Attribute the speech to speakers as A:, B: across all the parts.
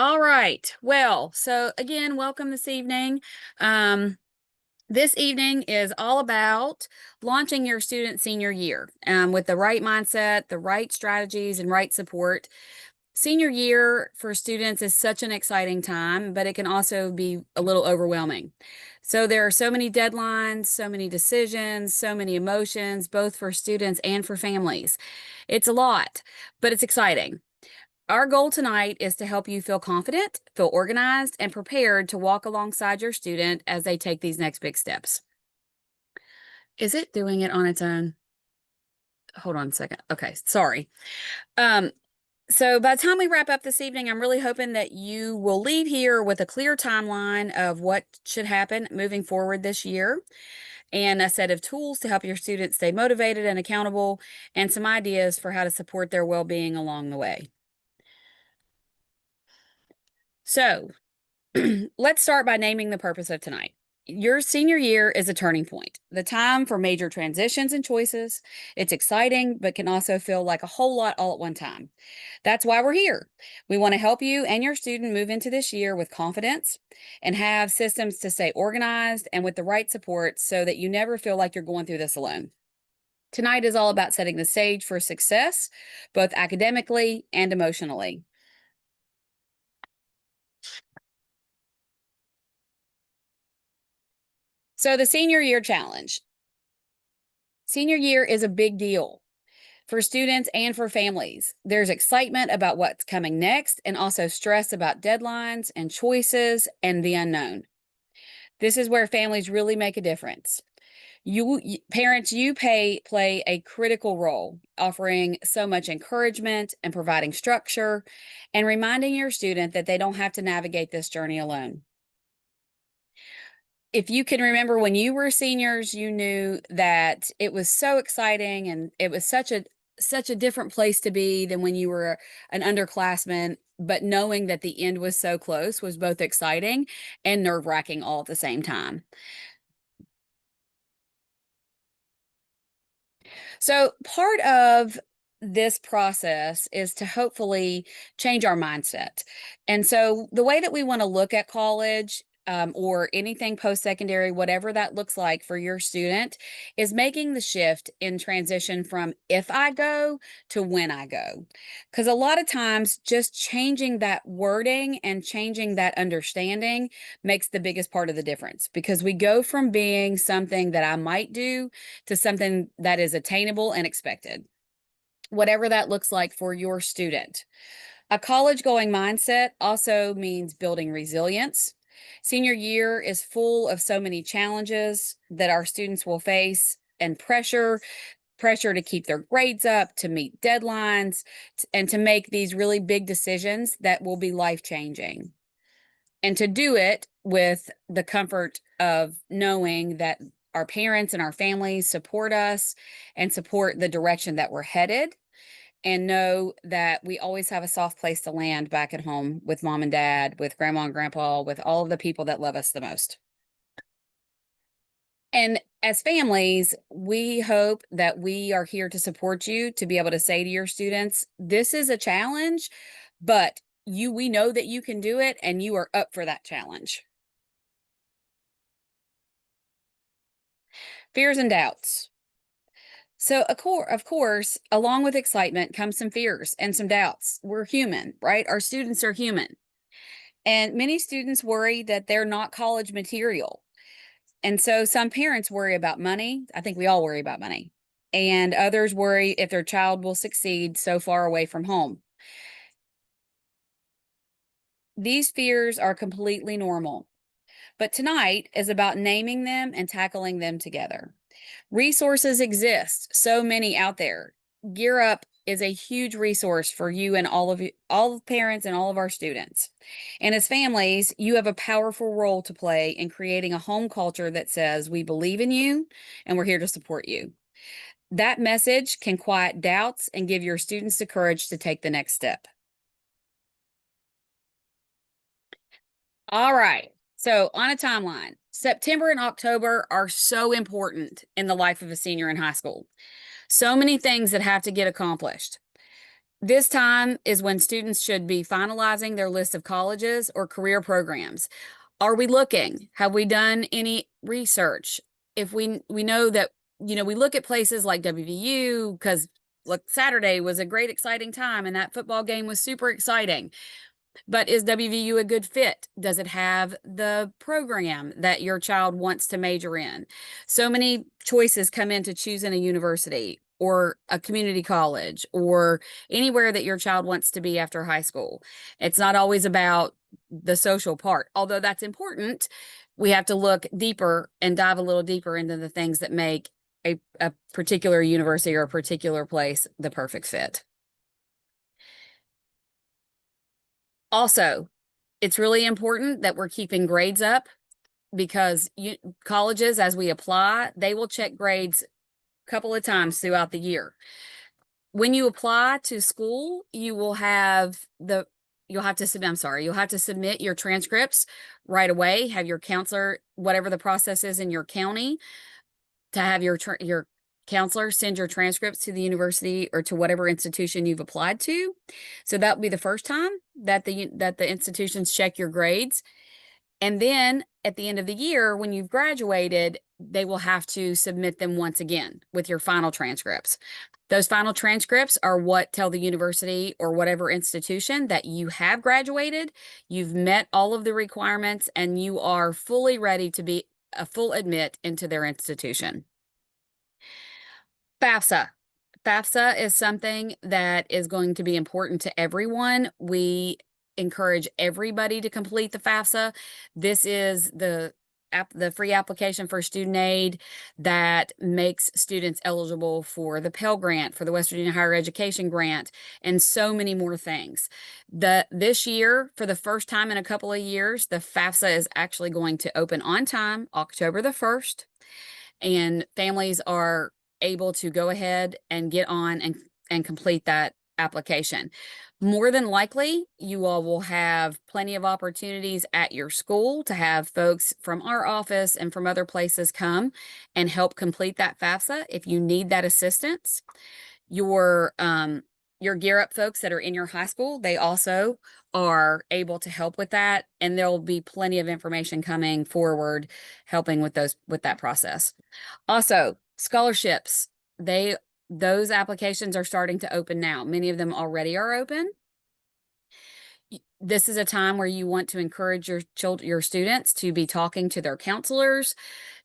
A: All right. Well, so again, welcome this evening. Um, this evening is all about launching your student senior year with the right mindset, the right strategies, and right support. Senior year for students is such an exciting time, but it can also be a little overwhelming. So there are so many deadlines, so many decisions, so many emotions, both for students and for families. It's a lot, but it's exciting. Our goal tonight is to help you feel confident, feel organized, and prepared to walk alongside your student as they take these next big steps. Is it doing it on its own? Hold on a second. Okay, sorry. Um, so by the time we wrap up this evening, I'm really hoping that you will leave here with a clear timeline of what should happen moving forward this year and a set of tools to help your students stay motivated and accountable and some ideas for how to support their well-being along the way. So, let's start by naming the purpose of tonight. Your senior year is a turning point, the time for major transitions and choices. It's exciting, but can also feel like a whole lot all at one time. That's why we're here. We want to help you and your student move into this year with confidence and have systems to stay organized and with the right support so that you never feel like you're going through this alone. Tonight is all about setting the stage for success, both academically and emotionally. So, the senior year challenge. Senior year is a big deal for students and for families. There's excitement about what's coming next and also stress about deadlines and choices and the unknown. This is where families really make a difference. Parents, play a critical role, offering so much encouragement and providing structure and reminding your student that they don't have to navigate this journey alone. If you can remember when you were seniors, you knew that it was so exciting and it was such a different place to be than when you were an underclassman, but knowing that the end was so close was both exciting and nerve-wracking all at the same time. So, part of this process is to hopefully change our mindset. And so, the way that we want to look at college or anything post secondary, whatever that looks like for your student, is making the shift in transition from if I go to when I go. Because a lot of times, just changing that wording and changing that understanding makes the biggest part of the difference. Because we go from being something that I might do to something that is attainable and expected, whatever that looks like for your student. A college going mindset also means building resilience. Senior year is full of so many challenges that our students will face and pressure to keep their grades up, to meet deadlines, and to make these really big decisions that will be life changing. And to do it with the comfort of knowing that our parents and our families support us and support the direction that we're headed, and know that we always have a soft place to land back at home with mom and dad, with grandma and grandpa, with all of the people that love us the most. And as families, we hope that we are here to support you to be able to say to your students, this is a challenge, but we know that you can do it and you are up for that challenge. Fears and doubts. So, of course, along with excitement comes some fears and some doubts. We're human, right? Our students are human. And many students worry that they're not college material. And so some parents worry about money. I think we all worry about money. And others worry if their child will succeed so far away from home. These fears are completely normal. But tonight is about naming them and tackling them together. Resources exist, so many out there. Gear Up is a huge resource for you and all of parents and all of our students. And as families, you have a powerful role to play in creating a home culture that says we believe in you and we're here to support you. That message can quiet doubts and give your students the courage to take the next step. All right. So, on a timeline, September and October are so important in the life of a senior in high school. So many things that have to get accomplished. This time is when students should be finalizing their list of colleges or career programs. Are we looking? Have we done any research? If we know that, we look at places like WVU because look, Saturday was a great exciting time and that football game was super exciting. But is WVU a good fit? Does it have the program that your child wants to major in? So many choices come into choosing a university or a community college or anywhere that your child wants to be after high school. It's not always about the social part, although that's important. We have to look deeper and dive a little deeper into the things that make a particular university or a particular place the perfect fit. Also, it's really important that we're keeping grades up because colleges, as we apply, they will check grades a couple of times throughout the year. When you apply to school, you'll have to submit, I'm sorry, you'll have to submit your transcripts right away, have your counselor, whatever the process is in your county, to have your counselor send your transcripts to the university or to whatever institution you've applied to. So that will be the first time that the institutions check your grades. And then at the end of the year, when you've graduated, they will have to submit them once again with your final transcripts. Those final transcripts are what tell the university or whatever institution that you have graduated, you've met all of the requirements, and you are fully ready to be a full admit into their institution. FAFSA. FAFSA is something that is going to be important to everyone. We encourage everybody to complete the FAFSA. This is the free application for student aid that makes students eligible for the Pell Grant, for the West Virginia Higher Education Grant, and so many more things. This year, for the first time in a couple of years, the FAFSA is actually going to open on time, October the 1st, and families are able to go ahead and get on and complete that application. More than likely, you all will have plenty of opportunities at your school to have folks from our office and from other places come and help complete that FAFSA if you need that assistance. Your Gear Up folks that are in your high school, they also are able to help with that, and there will be plenty of information coming forward helping with that process. Also, scholarships, those applications are starting to open now. Many of them already are open. This is a time where you want to encourage your students to be talking to their counselors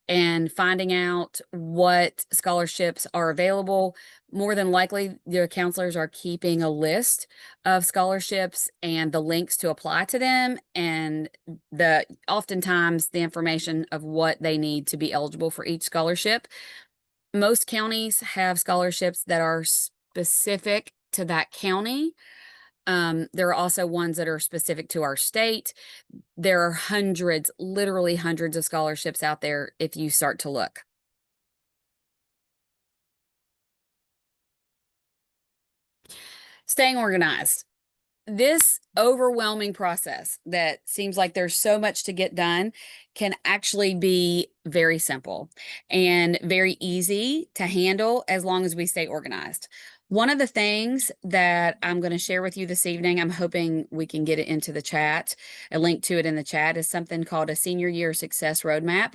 A: and finding out what scholarships are available. More than likely, your counselors are keeping a list of scholarships and the links to apply to them, and oftentimes the information of what they need to be eligible for each scholarship. Most counties have scholarships that are specific to that county. There are also ones that are specific to our state. There are hundreds, literally hundreds of scholarships out there if you start to look. Staying organized. This overwhelming process that seems like there's so much to get done can actually be very simple and very easy to handle as long as we stay organized. One of the things that I'm going to share with you this evening, I'm hoping we can get it into the chat, a link to it in the chat, is something called a Senior Year Success Roadmap.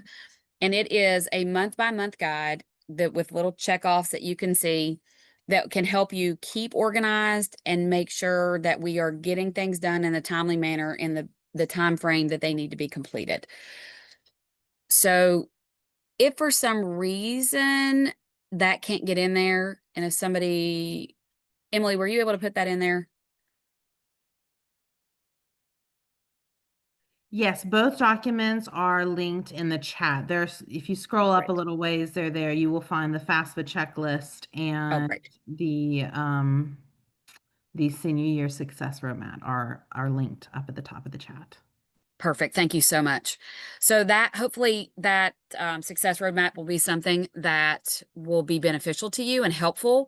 A: And it is a month-by-month guide that with little checkoffs that you can see that can help you keep organized and make sure that we are getting things done in a timely manner in the time frame that they need to be completed. So if for some reason that can't get in there, and if somebody, Emily, were you able to put that in there?
B: Yes, both documents are linked in the chat. If you scroll up a
A: Great.
B: little ways, they're there. You will find the FAFSA checklist
A: Oh,
B: and
A: great.
B: the senior year success roadmap are linked up at the top of the chat.
A: Perfect. Thank you so much. So that hopefully that success roadmap will be something that will be beneficial to you and helpful.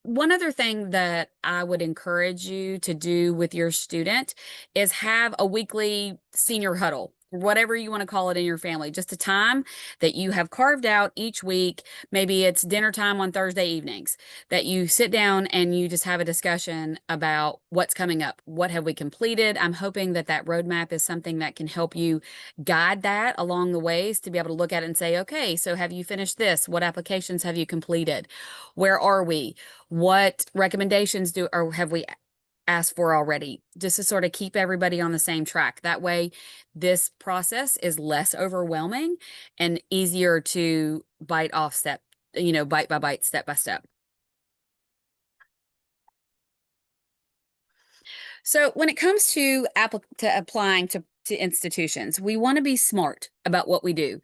A: One other thing that I would encourage you to do with your student is have a weekly senior huddle whatever you want to call it in your family, just a time that you have carved out each week. Maybe it's dinner time on Thursday evenings that you sit down and you just have a discussion about what's coming up. What have we completed? I'm hoping that that roadmap is something that can help you guide that along the ways to be able to look at it and say, okay, so have you finished this? What applications have you completed? Where are we? What recommendations do or have we asked for already, just to sort of keep everybody on the same track. That way, this process is less overwhelming and easier to bite off bite by bite, step by step. So when it comes to applying to institutions, we want to be smart about what we do.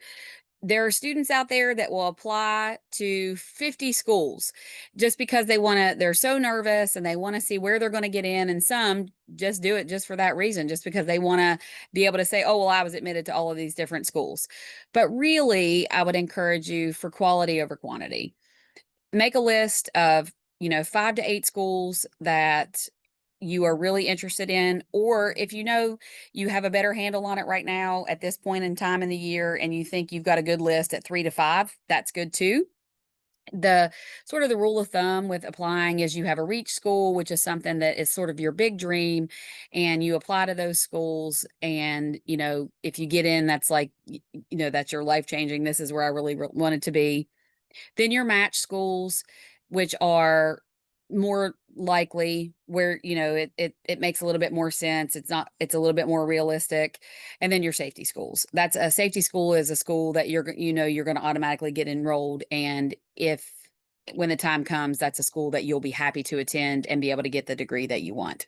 A: There are students out there that will apply to 50 schools just because they're so nervous and they want to see where they're going to get in. And some just do it just for that reason, just because they want to be able to say, oh, well, I was admitted to all of these different schools. But really, I would encourage you for quality over quantity. Make a list of, 5 to 8 schools that you are really interested in, or if you have a better handle on it right now at this point in time in the year and you think you've got a good list at 3 to 5, that's good too. The sort of the rule of thumb with applying is you have a reach school, which is something that is sort of your big dream, and you apply to those schools. And, if you get in, that's like, that's your life changing. This is where I really wanted to be. Then your match schools, which are more likely where, it makes a little bit more sense. It's a little bit more realistic. And then your safety schools. That's a safety school is a school that you're going to automatically get enrolled. And when the time comes, that's a school that you'll be happy to attend and be able to get the degree that you want.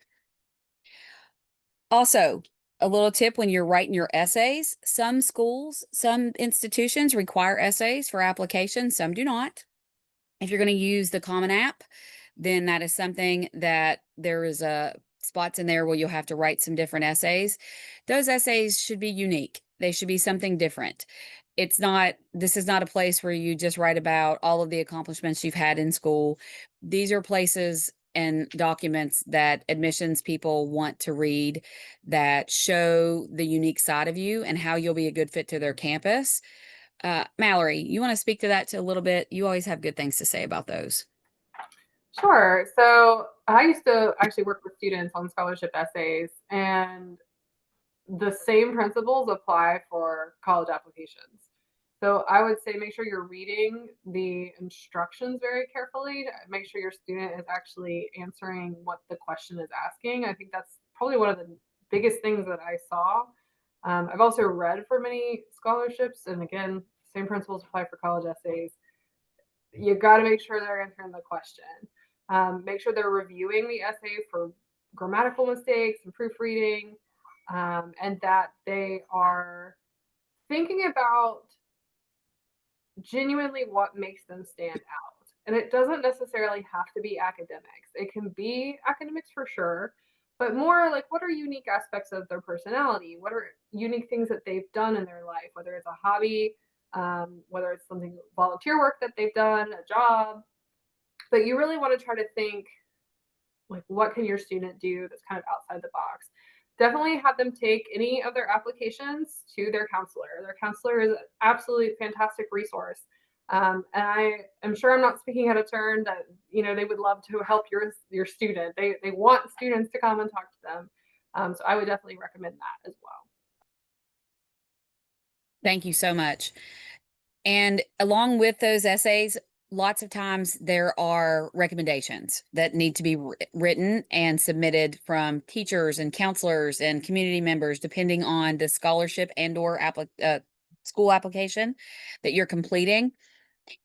A: Also, a little tip when you're writing your essays, some schools, some institutions require essays for applications, some do not. If you're going to use the Common App, then that is something that there is a spots in there where you'll have to write some different essays. Those essays should be unique. They should be something different. This is not a place where you just write about all of the accomplishments you've had in school. These are places and documents that admissions people want to read that show the unique side of you and how you'll be a good fit to their campus. Mallory, you want to speak to that a little bit? You always have good things to say about those.
C: Sure. So I used to actually work with students on scholarship essays, and the same principles apply for college applications. So I would say make sure you're reading the instructions very carefully. Make sure your student is actually answering what the question is asking. I think that's probably one of the biggest things that I saw. I've also read for many scholarships, and again, same principles apply for college essays. You got to make sure they're answering the question. Make sure they're reviewing the essay for grammatical mistakes and proofreading, and that they are thinking about genuinely what makes them stand out. And it doesn't necessarily have to be academics. It can be academics for sure, but more like what are unique aspects of their personality? What are unique things that they've done in their life, whether it's a hobby, whether it's something volunteer work that they've done, a job. But you really want to try to think like what can your student do that's kind of outside the box. Definitely have them take any of their applications to their counselor. Their counselor is an absolutely fantastic resource. And I am sure I'm not speaking out of turn that they would love to help your student. They want students to come and talk to them. So I would definitely recommend that as well.
A: Thank you so much. And along with those essays, lots of times there are recommendations that need to be written and submitted from teachers and counselors and community members, depending on the scholarship and/or school application that you're completing.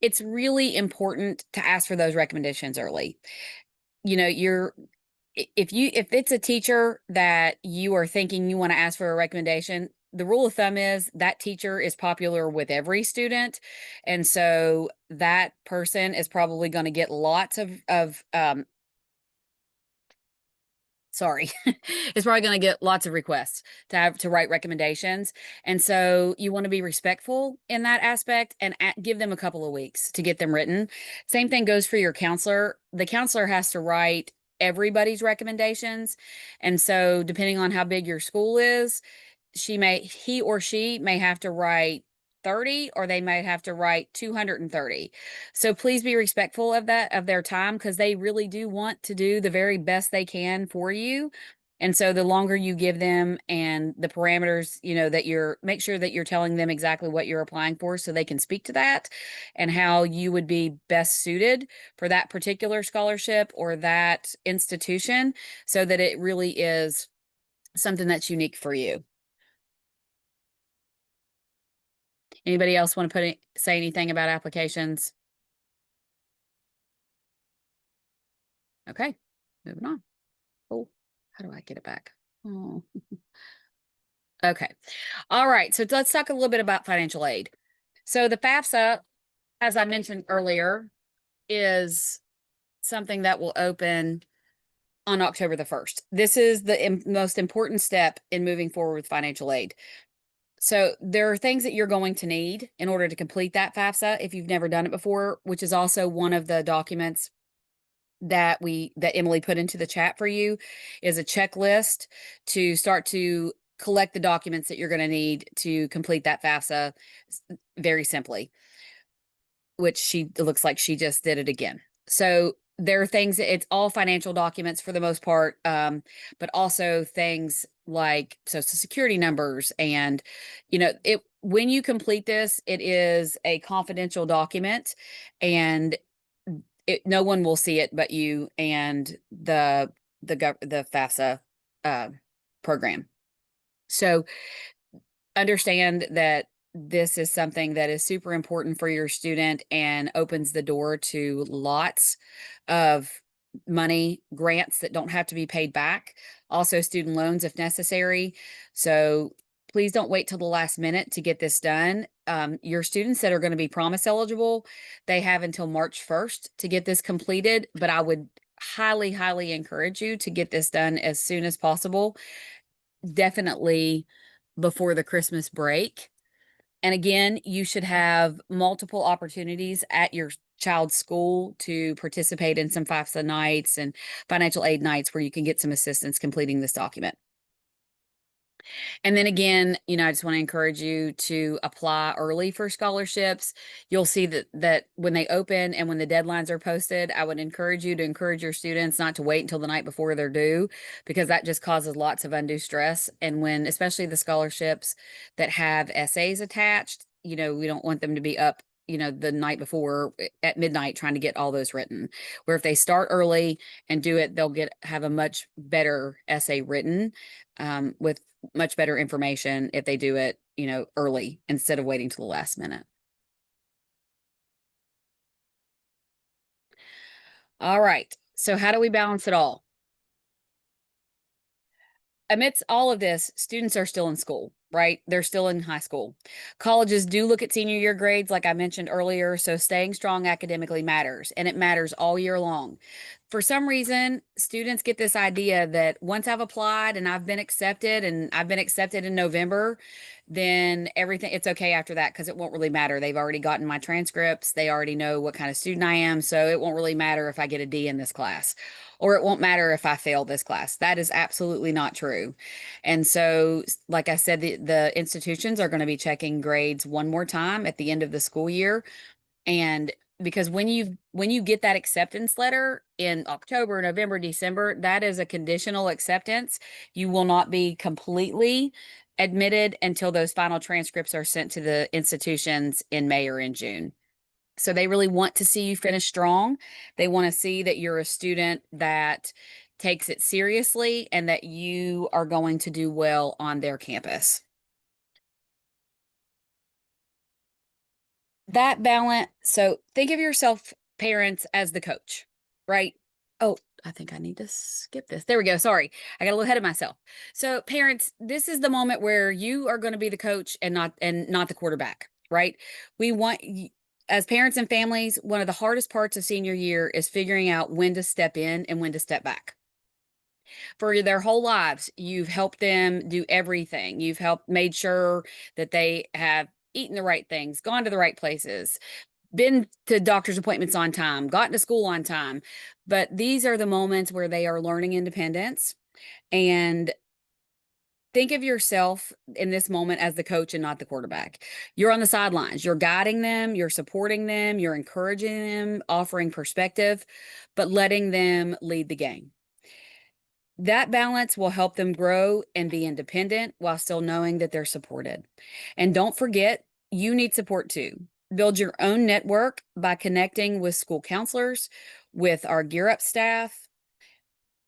A: It's really important to ask for those recommendations early. If it's a teacher that you are thinking you want to ask for a recommendation, the rule of thumb is that teacher is popular with every student. And so that person is probably going to get lots of sorry, is probably going to get lots of requests to write recommendations. And so you want to be respectful in that aspect and give them a couple of weeks to get them written. Same thing goes for your counselor. The counselor has to write everybody's recommendations. And so depending on how big your school is, he or she may have to write 30, or they might have to write 230. So please be respectful of that, of their time, because they really do want to do the very best they can for you. And so the longer you give them and the parameters, that make sure that you're telling them exactly what you're applying for so they can speak to that and how you would be best suited for that particular scholarship or that institution, so that it really is something that's unique for you. Anybody else want to say anything about applications? Okay, moving on. Oh, how do I get it back? Oh. Okay. All right. So let's talk a little bit about financial aid. So the FAFSA, as I mentioned earlier, is something that will open on October the 1st. This is the most important step in moving forward with financial aid. So there are things that you're going to need in order to complete that FAFSA if you've never done it before, which is also one of the documents that Emily put into the chat for you, is a checklist to start to collect the documents that you're going to need to complete that FAFSA very simply, which it looks like she just did it again. So there are things, it's all financial documents for the most part, but also things like social security numbers. And, when you complete this, it is a confidential document, and no one will see it but you and the FAFSA program. So understand that this is something that is super important for your student and opens the door to lots of money, grants that don't have to be paid back, also student loans if necessary. So please don't wait till the last minute to get this done. Your students that are going to be promise eligible, they have until March 1st to get this completed, but I would highly, highly encourage you to get this done as soon as possible, definitely before the Christmas break. And again, you should have multiple opportunities at your child's school to participate in some FAFSA nights and financial aid nights where you can get some assistance completing this document. And then again, I just want to encourage you to apply early for scholarships. You'll see that when they open and when the deadlines are posted, I would encourage you to encourage your students not to wait until the night before they're due, because that just causes lots of undue stress. And especially the scholarships that have essays attached, we don't want them to be up the night before at midnight trying to get all those written. Where if they start early and do it, they'll have a much better essay written, with much better information if they do it, early instead of waiting till the last minute. All right. So how do we balance it all? Amidst all of this, students are still in school, right? They're still in high school. Colleges do look at senior year grades, like I mentioned earlier. So staying strong academically matters, and it matters all year long. For some reason, students get this idea that once I've applied and I've been accepted in November, then it's okay after that, because it won't really matter. They've already gotten my transcripts. They already know what kind of student I am. So it won't really matter if I get a D in this class, or it won't matter if I fail this class. That is absolutely not true. And so, like I said, the institutions are going to be checking grades one more time at the end of the school year. And because when you get that acceptance letter in October, November, December, that is a conditional acceptance. You will not be completely admitted until those final transcripts are sent to the institutions in May or in June. So they really want to see you finish strong. They want to see that you're a student that takes it seriously and that you are going to do well on their campus. That balance. So think of yourself, parents, as the coach, right? Oh, I think I need to skip this. There we go. Sorry. I got a little ahead of myself. So parents, this is the moment where you are going to be the coach and not the quarterback, right? We want, as parents and families, one of the hardest parts of senior year is figuring out when to step in and when to step back. For their whole lives, you've helped them do everything. You've made sure that they have eaten the right things, gone to the right places, been to doctor's appointments on time, gotten to school on time. But these are the moments where they are learning independence, and think of yourself in this moment as the coach and not the quarterback. You're on the sidelines. You're guiding them, you're supporting them, you're encouraging them, offering perspective, but letting them lead the game. That balance will help them grow and be independent while still knowing that they're supported. And don't forget, you need support too. Build your own network by connecting with school counselors, with our Gear Up staff,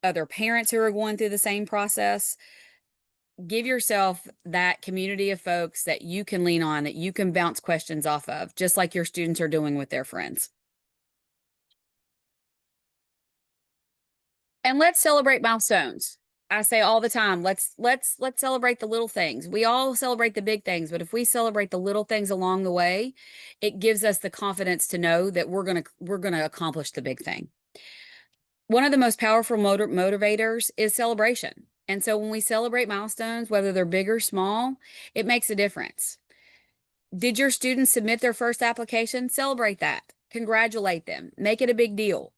A: other parents who are going through the same process. Give yourself that community of folks that you can lean on, that you can bounce questions off of, just like your students are doing with their friends. And let's celebrate milestones. I say all the time, let's celebrate the little things. We all celebrate the big things, but if we celebrate the little things along the way, it gives us the confidence to know that we're going to accomplish the big thing. One of the most powerful motivators is celebration. And so when we celebrate milestones, whether they're big or small, it makes a difference. Did your students submit their first application? Celebrate that. Congratulate them. Make it a big deal.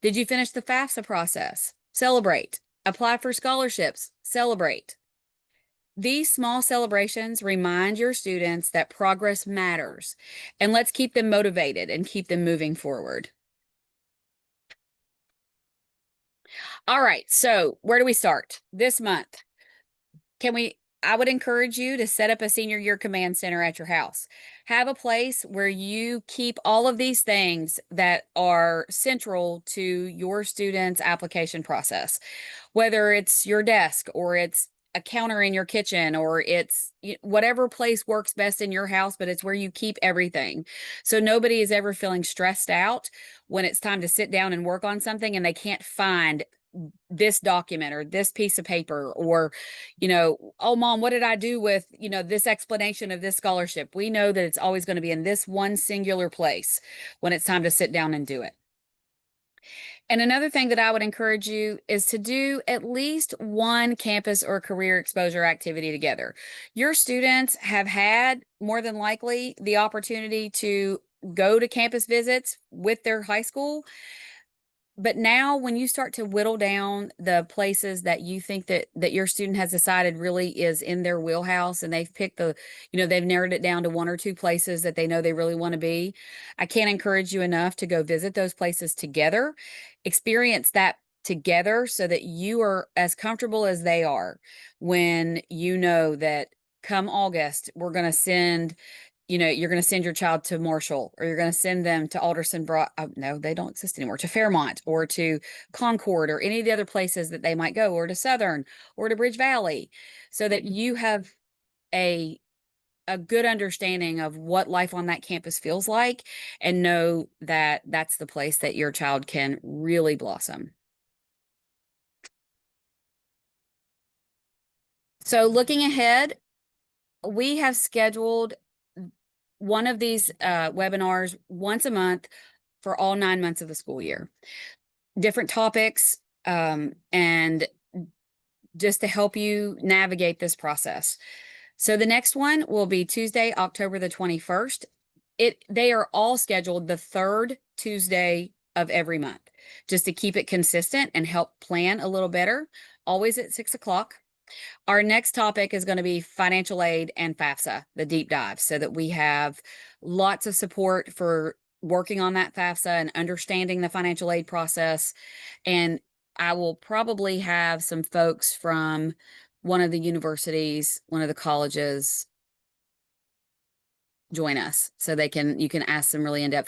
A: Did you finish the FAFSA process? Celebrate. Apply for scholarships. Celebrate. These small celebrations remind your students that progress matters, and let's keep them motivated and keep them moving forward. All right, so where do we start? This month, I would encourage you to set up a senior year command center at your house. Have a place where you keep all of these things that are central to your student's application process, whether it's your desk or it's a counter in your kitchen or it's whatever place works best in your house, but it's where you keep everything. So nobody is ever feeling stressed out when it's time to sit down and work on something and they can't find this document or this piece of paper, or, oh, mom, what did I do with, this explanation of this scholarship? We know that it's always going to be in this one singular place when it's time to sit down and do it. And another thing that I would encourage you is to do at least one campus or career exposure activity together. Your students have had, more than likely, the opportunity to go to campus visits with their high school. But now when you start to whittle down the places that you think that your student has decided really is in their wheelhouse, and they've picked they've narrowed it down to one or two places that they know they really want to be, I can't encourage you enough to go visit those places together, experience that together so that you are as comfortable as they are when you know that come August, we're going to send you're going to send your child to Marshall, or you're going to send them to Alderson no, they don't exist anymore, to Fairmont or to Concord or any of the other places that they might go, or to Southern or to Bridge Valley, so that you have a good understanding of what life on that campus feels like and know that that's the place that your child can really blossom. So looking ahead, we have scheduled one of these webinars once a month for all 9 months of the school year. Different topics, and just to help you navigate this process. So the next one will be Tuesday, October the 21st. They are all scheduled the third Tuesday of every month, just to keep it consistent and help plan a little better, always at 6 o'clock. Our next topic is going to be financial aid and FAFSA, the deep dive, so that we have lots of support for working on that FAFSA and understanding the financial aid process. And I will probably have some folks from one of the universities, one of the colleges, join us so you can ask some really in-depth